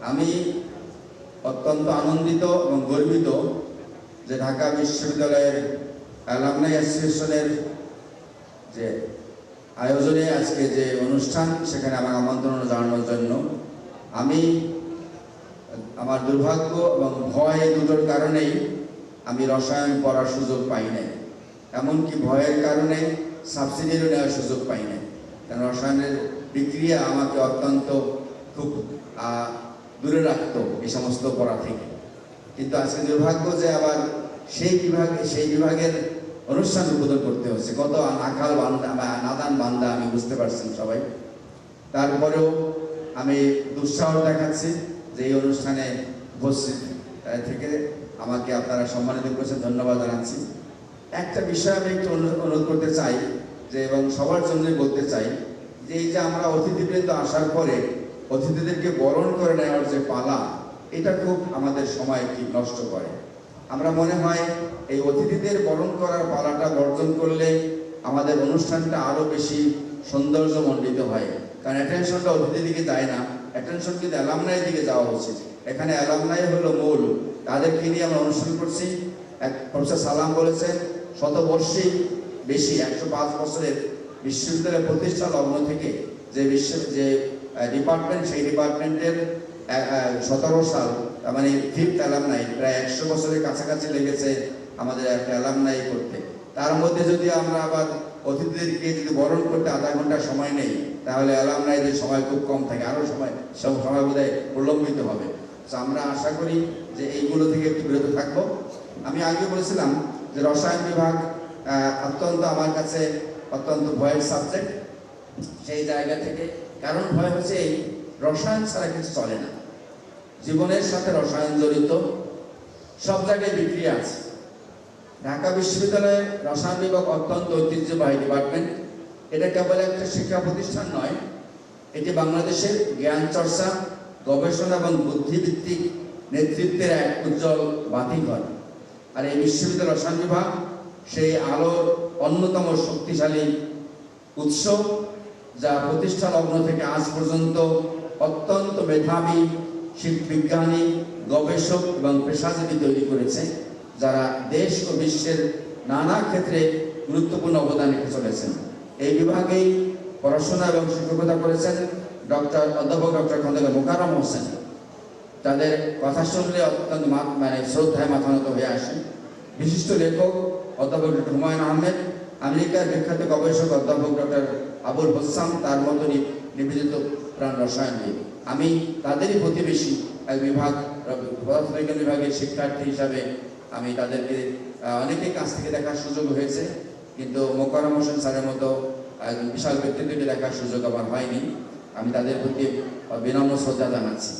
আমি অত্যন্ত আনন্দিত এবং গর্বিত যে ঢাকা বিশ্ববিদ্যালয়ের অ্যালামনাই অ্যাসোসিয়েশনের যে আয়োজনে আজকে যে অনুষ্ঠান, সেখানে আমার আমন্ত্রণ জানানোর জন্য আমি আমার দুর্ভাগ্য এবং ভয় দুটোর কারণেই আমি রসায়ন পড়ার সুযোগ পাই নাই। এমনকি ভয়ের কারণে সাবসিডিও নেওয়ার সুযোগ পাই নাই, কারণ রসায়নের বিক্রিয়া আমাকে অত্যন্ত খুব দূরে রাখতো এই সমস্ত পড়া থেকে। কিন্তু আজকে দুর্ভাগ্য যে আবার সেই বিভাগের অনুষ্ঠান উদ্বোধন করতে হচ্ছে। কত নাকাল বান্দা বা নাদান বান্দা আমি বুঝতে পারছেন সবাই। তারপরেও আমি দুঃসাহস দেখাচ্ছি যে এই অনুষ্ঠানে উপস্থিত থেকে আমাকে আপনারা সম্মানিত করেছেন, ধন্যবাদ জানাচ্ছি। একটা বিষয় আমি একটু অনুরোধ করতে চাই যে, এবং সবার জন্যই বলতে চাই যে এই যে আমরা অতিথিবৃন্দ আসার পরে অতিথিদেরকে বরণ করে নেওয়ার যে পালা, এটা খুব আমাদের সময় কি নষ্ট করে। আমরা মনে হয় এই অতিথিদের বরণ করার পালাটা বর্জন করলে আমাদের অনুষ্ঠানটা আরও বেশি সৌন্দর্যমণ্ডিত হয়। কারণ অ্যাটেনশনটা অতিথির দিকে যায় না, অ্যাটেনশন কিন্তু অ্যালামনাইয়ের দিকে যাওয়া উচিত। এখানে অ্যালামনাই হলো মূল, তাদেরকে নিয়ে আমরা অনুষ্ঠান করছি। প্রফেসর সালাম বলেছেন শতবর্ষী বেশি 105 বছরের বিশ্ববিদ্যালয় প্রতিষ্ঠা লগ্ন থেকে যে ডিপার্টমেন্ট, সেই ডিপার্টমেন্টের 17 সাল, মানে 5th অ্যালামনাই, প্রায় 100 বছরের কাছাকাছি লেগেছে আমাদের একটা অ্যালামনাই করতে। তার মধ্যে যদি আমরা আবার অতিথিদেরকে যদি বরণ করতে আধা ঘন্টা সময় নেই, তাহলে অ্যালামনাইদের সময় খুব কম থাকে, আরও সময় বোধহয় প্রলম্বিত হবে। তো আমরা আশা করি যে এইগুলো থেকে একটু বিরত থাকবো। আমি আগে বলেছিলাম যে রসায়ন বিভাগ অত্যন্ত আমার কাছে অত্যন্ত ভয়ের সাবজেক্ট। সেই জায়গা থেকে, কারণ ভয় হচ্ছে এই রসায়ন ছাড়া কিছু চলে না, জীবনের সাথে রসায়ন জড়িত, সব জায়গায় বিক্রিয়া আছে। ঢাকা বিশ্ববিদ্যালয়ের রসায়ন বিভাগ অত্যন্ত ঐতিহ্যবাহী ডিপার্টমেন্ট। এটা কেবল একটা শিক্ষা প্রতিষ্ঠান নয়, এটি বাংলাদেশের জ্ঞান চর্চা, গবেষণা এবং বুদ্ধিভিত্তিক নেতৃত্বের এক উজ্জ্বল বাতিঘর। আর এই বিশ্ববিদ্যালয় রসায়ন বিভাগ সেই আলোর অন্যতম শক্তিশালী উৎস, যা প্রতিষ্ঠা লগ্ন থেকে আজ পর্যন্ত অত্যন্ত মেধাবী বিজ্ঞানী, গবেষক এবং পেশাজীবী তৈরি করেছে, যারা দেশ ও বিশ্বের নানা ক্ষেত্রে গুরুত্বপূর্ণ অবদান রেখে চলেছেন। এই বিভাগেই পড়াশোনা এবং শিক্ষকতা করেছেন অধ্যাপক ডক্টর খন্দকার মোকাররম হোসেন। তাদের কথা শুনলে অত্যন্ত শ্রদ্ধায় মাথা নত হয়ে আসে। বিশিষ্ট লেখক অধ্যাপক ডক্টর হুমায়ুন আহমেদ, আমেরিকার বিখ্যাত গবেষক অধ্যাপক ডক্টর আবুল হোসাম, তার মতো নিবেদিত প্রাণ রসায়নবিদ। আমি তাদেরই প্রতিবেশী এক বিভাগ, পদার্থবিজ্ঞান বিভাগের শিক্ষার্থী হিসাবে আমি তাদেরকে অনেকের কাছ থেকে দেখার সুযোগ হয়েছে, কিন্তু মোকাররম হোসেন স্যারের মতো বিশাল ব্যক্তিত্বকে দেখার সুযোগ আমার হয়নি। আমি তাদের প্রতি বিনম্র শ্রদ্ধা জানাচ্ছি।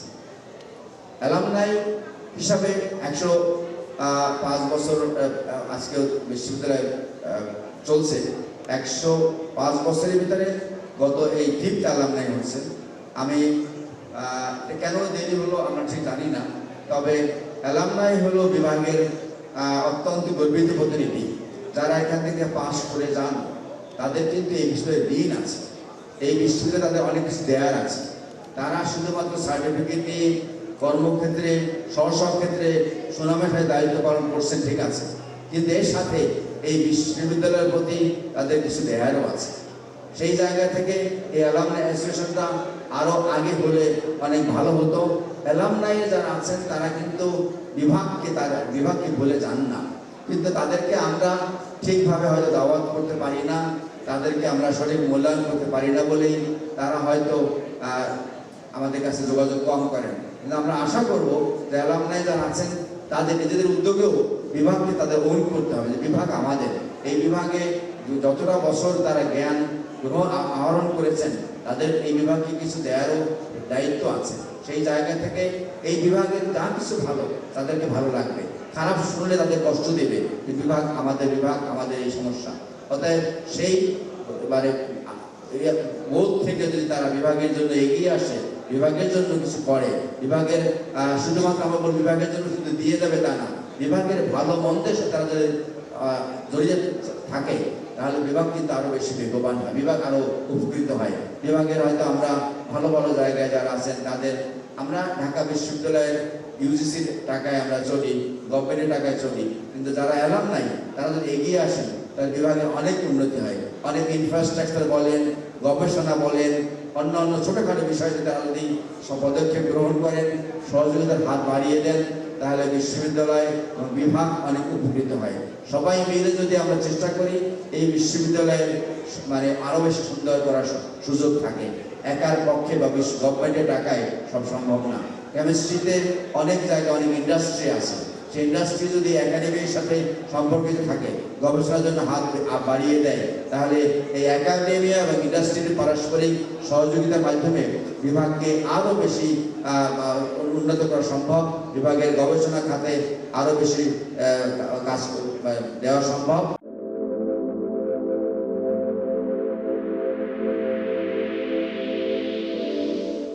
অ্যালামনাই হিসাবে 105 বছর আজকে বিশ্ববিদ্যালয়ে চলছে। 105 বছরের ভিতরে গত এই 5th অ্যালামনাই হচ্ছে। আমি কেন দেরি হলো আমরা ঠিক জানি না, তবে অ্যালামনাই হলো বিভাগের অত্যন্ত গর্বিত প্রতিনিধি। যারা এখান থেকে পাশ করে যান তাদের কিন্তু এই বিষয়ে ঋণ আছে, এই বিশ্ববিদ্যালয়ে তাদের অনেক কিছু দেয়ার আছে। তারা শুধুমাত্র সার্টিফিকেট নিয়ে কর্মক্ষেত্রে, স্ব ক্ষেত্রে সুনামের সাথে দায়িত্ব পালন করছেন, ঠিক আছে, কিন্তু এর সাথে এই বিশ্ববিদ্যালয়ের প্রতি তাদের কিছু দেয়ারও আছে। সেই জায়গা থেকে এই অ্যালামনাই অ্যাসোসিয়েশনটা আরও আগে হলে অনেক ভালো হতো। অ্যালামনাইয়ে যারা আছেন তারা কিন্তু বিভাগকে ভুলে যান না, কিন্তু তাদেরকে আমরা ঠিকভাবে হয়তো দাওয়াত করতে পারি না, তাদেরকে আমরা সঠিক মূল্যায়ন করতে পারি না বলেই তারা হয়তো আমাদের কাছে যোগাযোগ কম করেন। কিন্তু আমরা আশা করব যে অ্যালামনাই যারা আছেন তাদের নিজেদের উদ্যোগেও বিভাগকে তাদের ওন করতে হবে, যে বিভাগ আমাদের। এই বিভাগে যতটা বছর তারা জ্ঞান আহরণ করেছেন, তাদের এই বিভাগকে কিছু দেওয়ারও দায়িত্ব আছে। সেই জায়গা থেকে এই বিভাগের যা কিছু ভালো তাদেরকে ভালো লাগবে, খারাপ শুনলে তাদের কষ্ট দেবে। বিভাগ আমাদের, বিভাগ আমাদের এই সমস্যা। অতএব সেই বোধ থেকে যদি তারা বিভাগের জন্য এগিয়ে আসে, বিভাগের জন্য কিছু করে, বিভাগের শুধুমাত্র আমরা বলি বিভাগের জন্য শুধু দিয়ে দেবে তা না, বিভাগের ভালো মন্দের সাথে তারা যদি জড়িয়ে থাকে, তাহলে বিভাগ কিন্তু আরো বেশি বেগবান হয়, বিভাগ আরো উপকৃত হয়। বিভাগের হয়তো আমরা ভালো ভালো জায়গায় যারা আছেন তাদের আমরা ঢাকা বিশ্ববিদ্যালয়ের ইউজিসির টাকায় আমরা চলি, গভর্নমেন্টের টাকায় চলি, কিন্তু যারা অ্যালামনাই তারা যদি এগিয়ে আসেন তার বিভাগে অনেক উন্নতি হয়। অনেক ইনফ্রাস্ট্রাকচার বলেন, গবেষণা বলেন, অন্যান্য ছোটোখাটো বিষয়ে তারা যদি পদক্ষেপ গ্রহণ করেন, সহযোগিতার হাত বাড়িয়ে দেন, তাহলে বিশ্ববিদ্যালয় এবং বিভাগ অনেক উপকৃত হয়। সবাই মিলে যদি আমরা চেষ্টা করি এই বিশ্ববিদ্যালয়ের মানে আরও বেশি সুন্দর করার সুযোগ থাকে। একার পক্ষে বা গভর্নমেন্টের টাকায় সব সম্ভব না। কেমিস্ট্রিতে অনেক জায়গায় অনেক ইন্ডাস্ট্রি আছে, সেই ইন্ডাস্ট্রি যদি একাডেমির সাথে সম্পর্কিত থাকে, গবেষণার জন্য হাত বাড়িয়ে দেয়, তাহলে এই একাডেমিয়া এবং ইন্ডাস্ট্রির পারস্পরিক সহযোগিতার মাধ্যমে বিভাগকে আরও বেশি উন্নত করা সম্ভব, বিভাগের গবেষণা খাতে আরও বেশি কাজ দেওয়া সম্ভব।